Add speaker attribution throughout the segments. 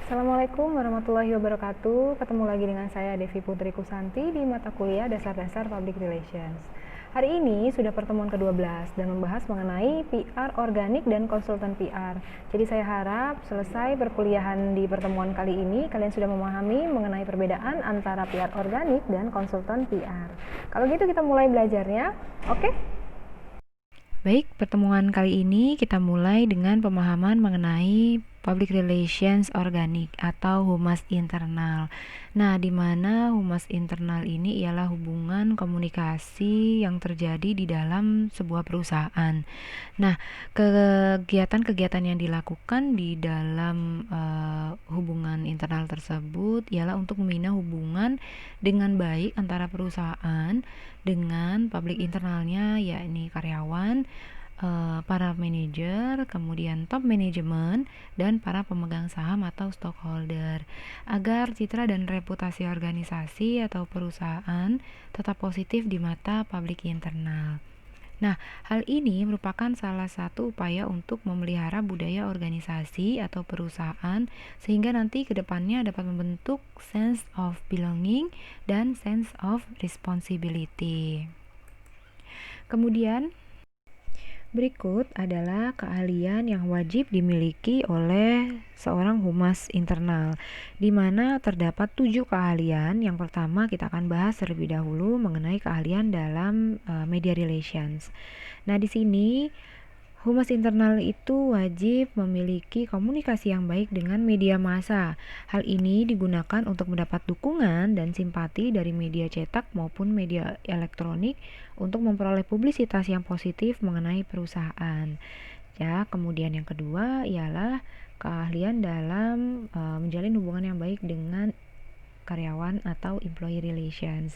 Speaker 1: Assalamualaikum warahmatullahi wabarakatuh. Ketemu lagi dengan saya Devi Putri Kusanti di mata kuliah Dasar-Dasar Public Relations. Hari ini sudah pertemuan ke-12 dan membahas mengenai PR organik dan konsultan PR. Jadi saya harap selesai perkuliahan di pertemuan kali ini kalian sudah memahami mengenai perbedaan antara PR organik dan konsultan PR. Kalau gitu kita mulai belajarnya. Oke? Baik, pertemuan kali ini kita mulai dengan pemahaman mengenai Public Relations Organik atau humas internal. Nah, di mana humas internal ini ialah hubungan komunikasi yang terjadi di dalam sebuah perusahaan. Nah, kegiatan-kegiatan yang dilakukan di dalam hubungan internal tersebut ialah untuk membina hubungan dengan baik antara perusahaan dengan publik internalnya, yakni karyawan, para manajer, kemudian top manajemen, dan para pemegang saham atau stockholder, agar citra dan reputasi organisasi atau perusahaan tetap positif di mata publik internal. Nah, hal ini merupakan salah satu upaya untuk memelihara budaya organisasi atau perusahaan sehingga nanti ke depannya dapat membentuk sense of belonging dan sense of responsibility. Kemudian, berikut adalah keahlian yang wajib dimiliki oleh seorang humas internal, di mana terdapat 7 keahlian. Yang pertama kita akan bahas terlebih dahulu mengenai keahlian dalam media relations. Nah, di sini humas internal itu wajib memiliki komunikasi yang baik dengan media massa. Hal ini digunakan untuk mendapat dukungan dan simpati dari media cetak maupun media elektronik untuk memperoleh publisitas yang positif mengenai perusahaan. Ya, kemudian yang kedua ialah keahlian dalam menjalin hubungan yang baik dengan karyawan atau employee relations.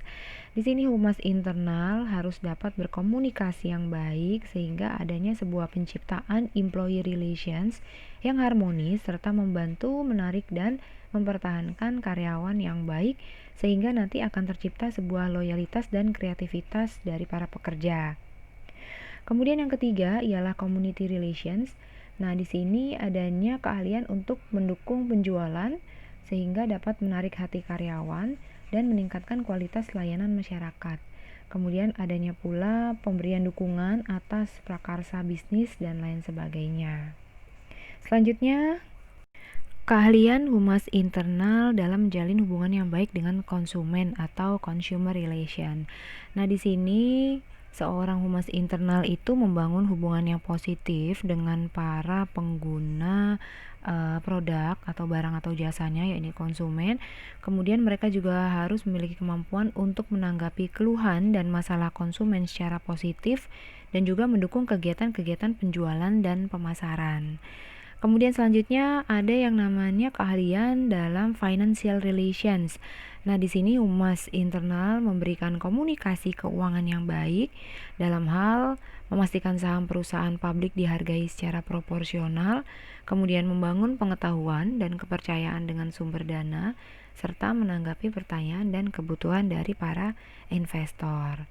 Speaker 1: Di sini humas internal harus dapat berkomunikasi yang baik sehingga adanya sebuah penciptaan employee relations yang harmonis serta membantu menarik dan mempertahankan karyawan yang baik sehingga nanti akan tercipta sebuah loyalitas dan kreativitas dari para pekerja. Kemudian yang ketiga ialah community relations. Nah, di sini adanya keahlian untuk mendukung penjualan sehingga dapat menarik hati karyawan dan meningkatkan kualitas layanan masyarakat. Kemudian adanya pula pemberian dukungan atas prakarsa bisnis dan lain sebagainya. Selanjutnya, keahlian humas internal dalam menjalin hubungan yang baik dengan konsumen atau consumer relation. Nah, di sini seorang humas internal itu membangun hubungan yang positif dengan para pengguna produk atau barang atau jasanya, yakni konsumen. Kemudian mereka juga harus memiliki kemampuan untuk menanggapi keluhan dan masalah konsumen secara positif dan juga mendukung kegiatan-kegiatan penjualan dan pemasaran. Kemudian selanjutnya ada yang namanya keahlian dalam financial relations. Nah, di sini humas internal memberikan komunikasi keuangan yang baik dalam hal memastikan saham perusahaan publik dihargai secara proporsional, kemudian membangun pengetahuan dan kepercayaan dengan sumber dana, serta menanggapi pertanyaan dan kebutuhan dari para investor.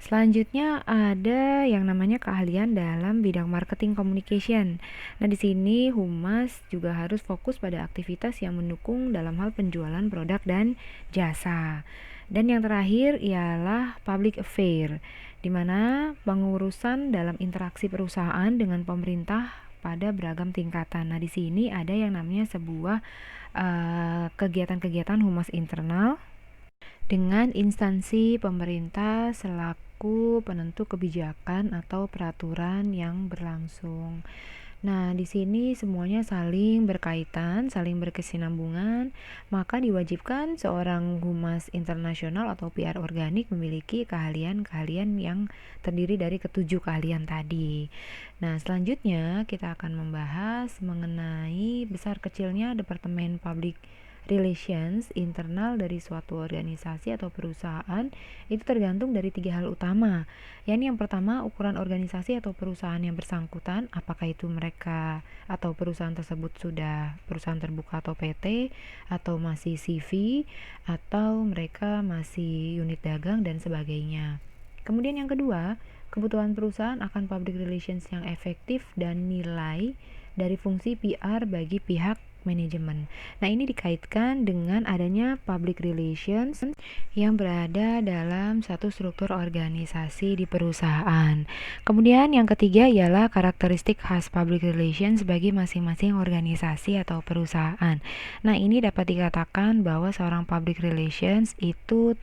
Speaker 1: Selanjutnya ada yang namanya keahlian dalam bidang marketing communication. Nah, di sini humas juga harus fokus pada aktivitas yang mendukung dalam hal penjualan produk dan jasa. Dan yang terakhir ialah public affair, di mana pengurusan dalam interaksi perusahaan dengan pemerintah pada beragam tingkatan. Nah, di sini ada yang namanya sebuah kegiatan-kegiatan humas internal dengan instansi pemerintah selaku penentu kebijakan atau peraturan yang berlangsung. Nah, di sini semuanya saling berkaitan, saling berkesinambungan, maka diwajibkan seorang humas internasional atau PR organik memiliki keahlian-keahlian yang terdiri dari ketujuh keahlian tadi. Nah, selanjutnya kita akan membahas mengenai besar kecilnya Departemen Public Relations internal dari suatu organisasi atau perusahaan itu tergantung dari 3 hal utama. Yakni yang pertama, ukuran organisasi atau perusahaan yang bersangkutan, apakah itu mereka atau perusahaan tersebut sudah perusahaan terbuka atau PT, atau masih CV, atau mereka masih unit dagang dan sebagainya. Kemudian yang kedua, kebutuhan perusahaan akan public relations yang efektif dan nilai dari fungsi PR bagi pihak management. Nah, ini dikaitkan dengan adanya public relations yang berada dalam satu struktur organisasi di perusahaan. Kemudian yang ketiga ialah karakteristik khas public relations bagi masing-masing organisasi atau perusahaan. Nah, ini dapat dikatakan bahwa seorang public relations itu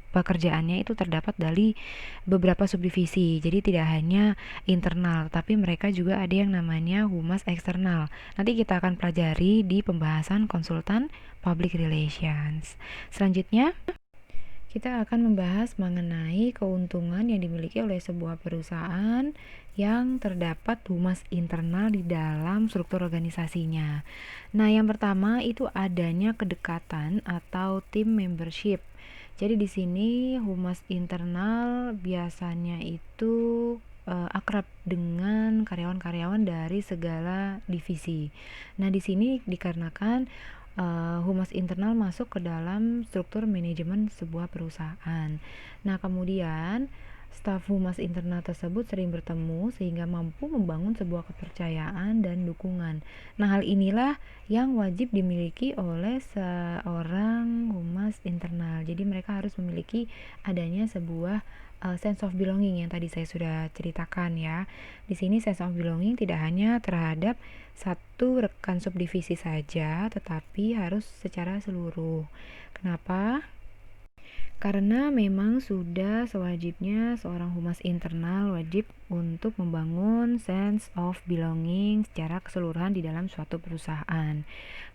Speaker 1: pekerjaannya itu terdapat dari beberapa subdivisi. Jadi tidak hanya internal, tapi mereka juga ada yang namanya humas eksternal. Nanti kita akan pelajari di pembahasan konsultan public relations. Selanjutnya, kita akan membahas mengenai keuntungan yang dimiliki oleh sebuah perusahaan yang terdapat humas internal di dalam struktur organisasinya. Nah, yang pertama itu adanya kedekatan atau team membership. Jadi di sini humas internal biasanya itu akrab dengan karyawan-karyawan dari segala divisi. Nah, di sini dikarenakan humas internal masuk ke dalam struktur manajemen sebuah perusahaan. Nah, kemudian staf humas internal tersebut sering bertemu sehingga mampu membangun sebuah kepercayaan dan dukungan. Nah, hal inilah yang wajib dimiliki oleh seorang humas internal. Jadi mereka harus memiliki adanya sebuah sense of belonging yang tadi saya sudah ceritakan ya. Di sini sense of belonging tidak hanya terhadap satu rekan subdivisi saja, tetapi harus secara seluruh. Kenapa? Karena memang sudah sewajibnya seorang humas internal wajib untuk membangun sense of belonging secara keseluruhan di dalam suatu perusahaan.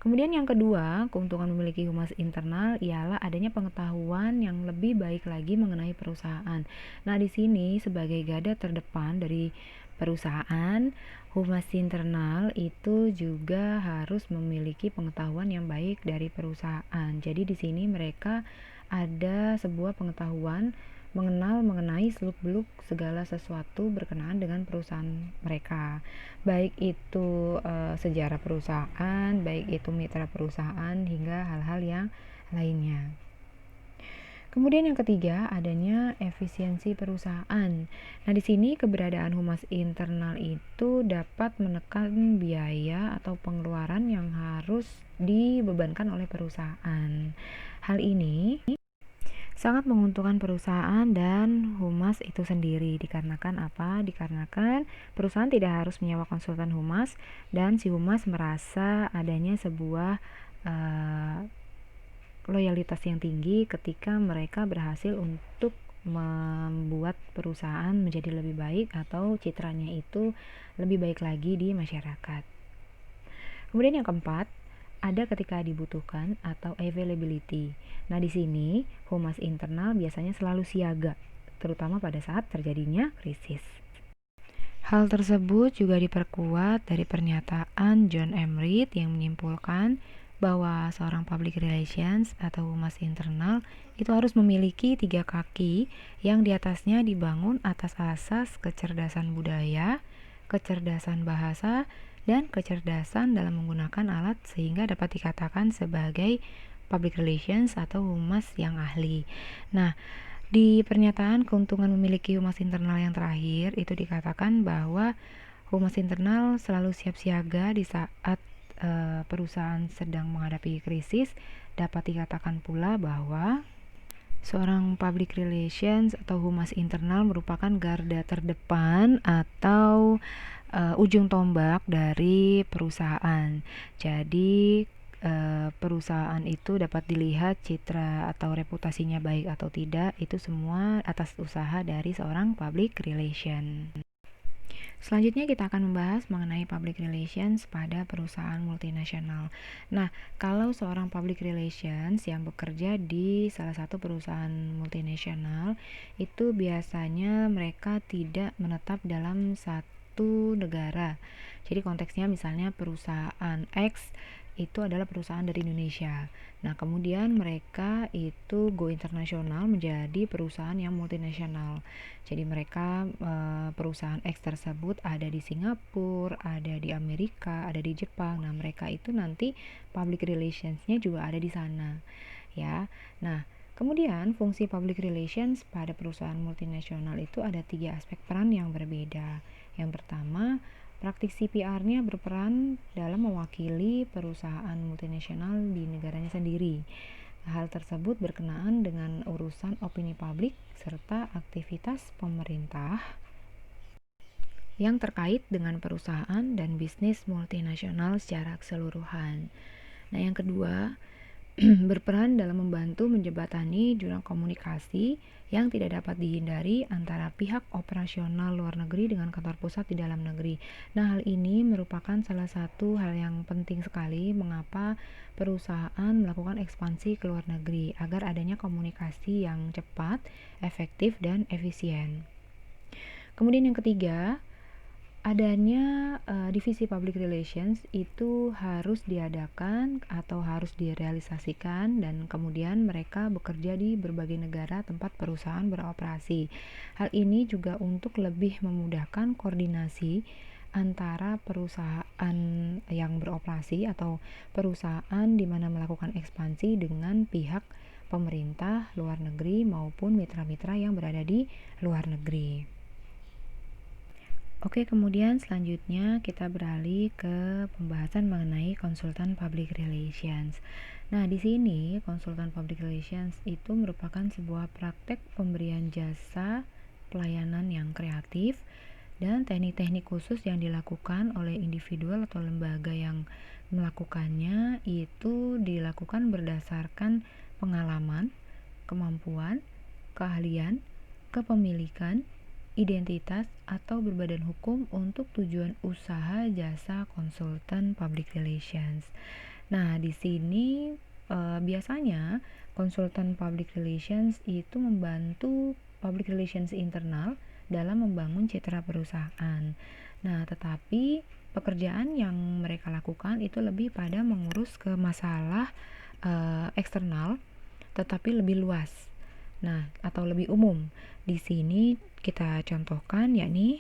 Speaker 1: Kemudian yang kedua, keuntungan memiliki humas internal ialah adanya pengetahuan yang lebih baik lagi mengenai perusahaan. Nah, di sini sebagai garda terdepan dari perusahaan, humas internal itu juga harus memiliki pengetahuan yang baik dari perusahaan. Jadi di sini mereka ada sebuah pengetahuan mengenai seluk-beluk segala sesuatu berkenaan dengan perusahaan mereka, baik itu sejarah perusahaan, baik itu mitra perusahaan, hingga hal-hal yang lainnya. Kemudian yang ketiga, adanya efisiensi perusahaan. Nah, di sini keberadaan humas internal itu dapat menekan biaya atau pengeluaran yang harus dibebankan oleh perusahaan. Hal ini sangat menguntungkan perusahaan dan humas itu sendiri. Dikarenakan apa? Dikarenakan perusahaan tidak harus menyewa konsultan humas dan si humas merasa adanya sebuah loyalitas yang tinggi ketika mereka berhasil untuk membuat perusahaan menjadi lebih baik atau citranya itu lebih baik lagi di masyarakat. Kemudian yang keempat, ada ketika dibutuhkan atau availability. Nah, di sini humas internal biasanya selalu siaga, terutama pada saat terjadinya krisis. Hal tersebut juga diperkuat dari pernyataan John M. Reed yang menyimpulkan bahwa seorang public relations atau humas internal itu harus memiliki 3 kaki yang diatasnya dibangun atas asas kecerdasan budaya, kecerdasan bahasa, dan kecerdasan dalam menggunakan alat sehingga dapat dikatakan sebagai public relations atau humas yang ahli. Nah, di pernyataan keuntungan memiliki humas internal yang terakhir itu dikatakan bahwa humas internal selalu siap siaga di saat perusahaan sedang menghadapi krisis. Dapat dikatakan pula bahwa seorang public relations atau humas internal merupakan garda terdepan atau ujung tombak dari perusahaan. Jadi perusahaan itu dapat dilihat citra atau reputasinya baik atau tidak, itu semua atas usaha dari seorang public relation. Selanjutnya kita akan membahas mengenai public relations pada perusahaan multinasional. Nah, kalau seorang public relations yang bekerja di salah satu perusahaan multinasional, itu biasanya mereka tidak menetap dalam satu negara. Jadi konteksnya misalnya perusahaan X itu adalah perusahaan dari Indonesia. Nah, kemudian mereka itu go internasional menjadi perusahaan yang multinasional. Jadi mereka perusahaan X tersebut ada di Singapura, ada di Amerika, ada di Jepang. Nah, mereka itu nanti public relations-nya juga ada di sana, ya. Nah, kemudian fungsi public relations pada perusahaan multinasional itu ada 3 aspek peran yang berbeda. Yang pertama, Praktisi PR-nya berperan dalam mewakili perusahaan multinasional di negaranya sendiri. Hal tersebut berkenaan dengan urusan opini publik serta aktivitas pemerintah yang terkait dengan perusahaan dan bisnis multinasional secara keseluruhan. Nah, yang kedua, berperan dalam membantu menjembatani jurang komunikasi yang tidak dapat dihindari antara pihak operasional luar negeri dengan kantor pusat di dalam negeri. Nah, hal ini merupakan salah satu hal yang penting sekali mengapa perusahaan melakukan ekspansi ke luar negeri, agar adanya komunikasi yang cepat, efektif, dan efisien. Kemudian yang ketiga, adanya divisi public relations itu harus diadakan atau harus direalisasikan, dan kemudian mereka bekerja di berbagai negara tempat perusahaan beroperasi. Hal ini juga untuk lebih memudahkan koordinasi antara perusahaan yang beroperasi atau perusahaan di mana melakukan ekspansi dengan pihak pemerintah luar negeri maupun mitra-mitra yang berada di luar negeri. Oke, kemudian selanjutnya kita beralih ke pembahasan mengenai konsultan public relations. Nah, di sini konsultan public relations itu merupakan sebuah praktek pemberian jasa pelayanan yang kreatif dan teknik-teknik khusus yang dilakukan oleh individual atau lembaga yang melakukannya itu dilakukan berdasarkan pengalaman, kemampuan, keahlian, kepemilikan, identitas, atau berbadan hukum untuk tujuan usaha jasa konsultan public relations. Nah, di sini biasanya konsultan public relations itu membantu public relations internal dalam membangun citra perusahaan. Nah, tetapi pekerjaan yang mereka lakukan itu lebih pada mengurus ke masalah eksternal, tetapi lebih luas. Nah, atau lebih umum. Di sini kita contohkan yakni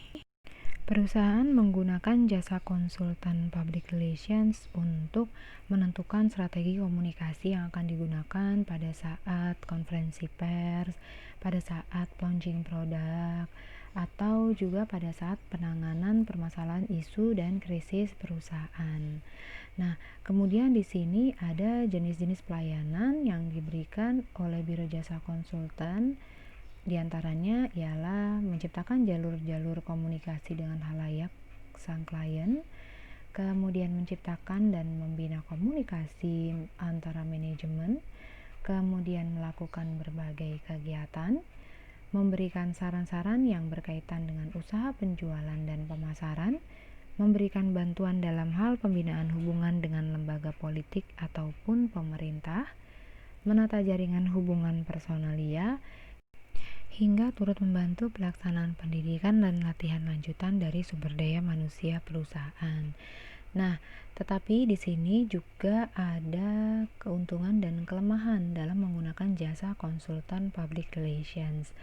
Speaker 1: perusahaan menggunakan jasa konsultan public relations untuk menentukan strategi komunikasi yang akan digunakan pada saat konferensi pers, pada saat launching produk, atau juga pada saat penanganan permasalahan isu dan krisis perusahaan. Nah, kemudian di sini ada jenis-jenis pelayanan yang diberikan oleh Biro Jasa Konsultan. Di antaranya ialah menciptakan jalur-jalur komunikasi dengan halayak sang klien, kemudian menciptakan dan membina komunikasi antara manajemen, kemudian melakukan berbagai kegiatan, memberikan saran-saran yang berkaitan dengan usaha penjualan dan pemasaran, memberikan bantuan dalam hal pembinaan hubungan dengan lembaga politik ataupun pemerintah, menata jaringan hubungan personalia, hingga turut membantu pelaksanaan pendidikan dan latihan lanjutan dari sumber daya manusia perusahaan. Nah, tetapi di sini juga ada keuntungan dan kelemahan dalam menggunakan jasa konsultan public relations.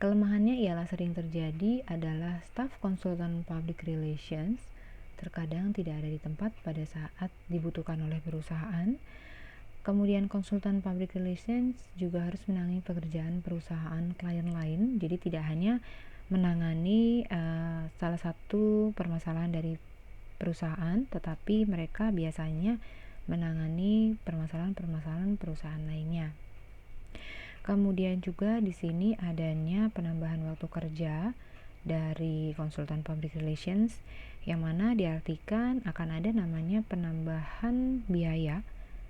Speaker 1: Kelemahannya ialah sering terjadi adalah staf konsultan public relations terkadang tidak ada di tempat pada saat dibutuhkan oleh perusahaan. Kemudian konsultan public relations juga harus menangani pekerjaan perusahaan klien lain, jadi tidak hanya menangani salah satu permasalahan dari perusahaan, tetapi mereka biasanya menangani permasalahan-permasalahan perusahaan lainnya. Kemudian juga di sini adanya penambahan waktu kerja dari konsultan public relations, yang mana diartikan akan ada namanya penambahan biaya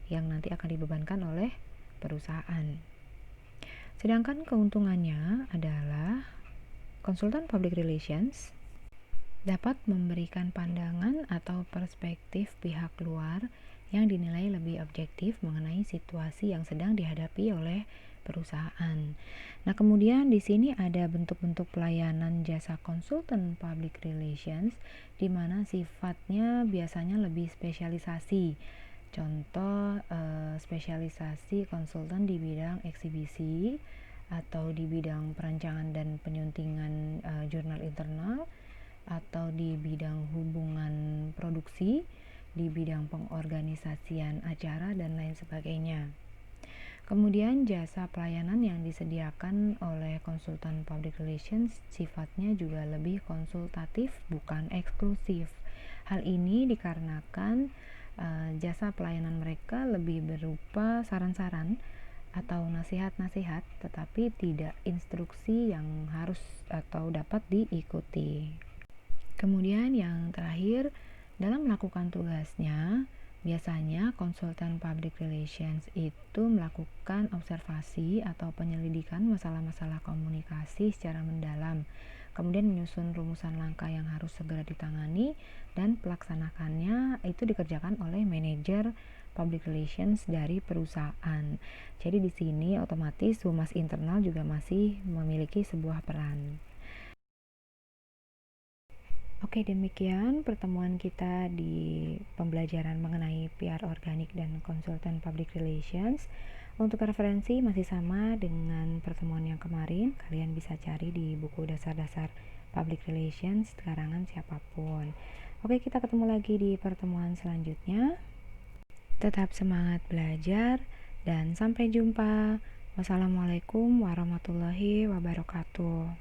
Speaker 1: yang nanti akan dibebankan oleh perusahaan. Sedangkan keuntungannya adalah konsultan public relations dapat memberikan pandangan atau perspektif pihak luar yang dinilai lebih objektif mengenai situasi yang sedang dihadapi oleh perusahaan. Nah, kemudian di sini ada bentuk-bentuk pelayanan jasa konsultan public relations di mana sifatnya biasanya lebih spesialisasi. Contoh spesialisasi konsultan di bidang eksibisi atau di bidang perancangan dan penyuntingan jurnal internal, atau di bidang hubungan produksi, di bidang pengorganisasian acara, dan lain sebagainya. Kemudian jasa pelayanan yang disediakan oleh konsultan public relations sifatnya juga lebih konsultatif, bukan eksklusif. Hal ini dikarenakan jasa pelayanan mereka lebih berupa saran-saran atau nasihat-nasihat, tetapi tidak instruksi yang harus atau dapat diikuti. Kemudian yang terakhir, dalam melakukan tugasnya, biasanya konsultan public relations itu melakukan observasi atau penyelidikan masalah-masalah komunikasi secara mendalam, kemudian menyusun rumusan langkah yang harus segera ditangani, dan pelaksanakannya itu dikerjakan oleh manajer public relations dari perusahaan. Jadi di sini otomatis humas internal juga masih memiliki sebuah peran. Oke, demikian pertemuan kita di pembelajaran mengenai PR organik dan konsultan public relations. Untuk referensi masih sama dengan pertemuan yang kemarin, kalian bisa cari di buku dasar-dasar public relations karangan siapapun. Oke, kita ketemu lagi di pertemuan selanjutnya. Tetap semangat belajar dan sampai jumpa. Wassalamualaikum warahmatullahi wabarakatuh.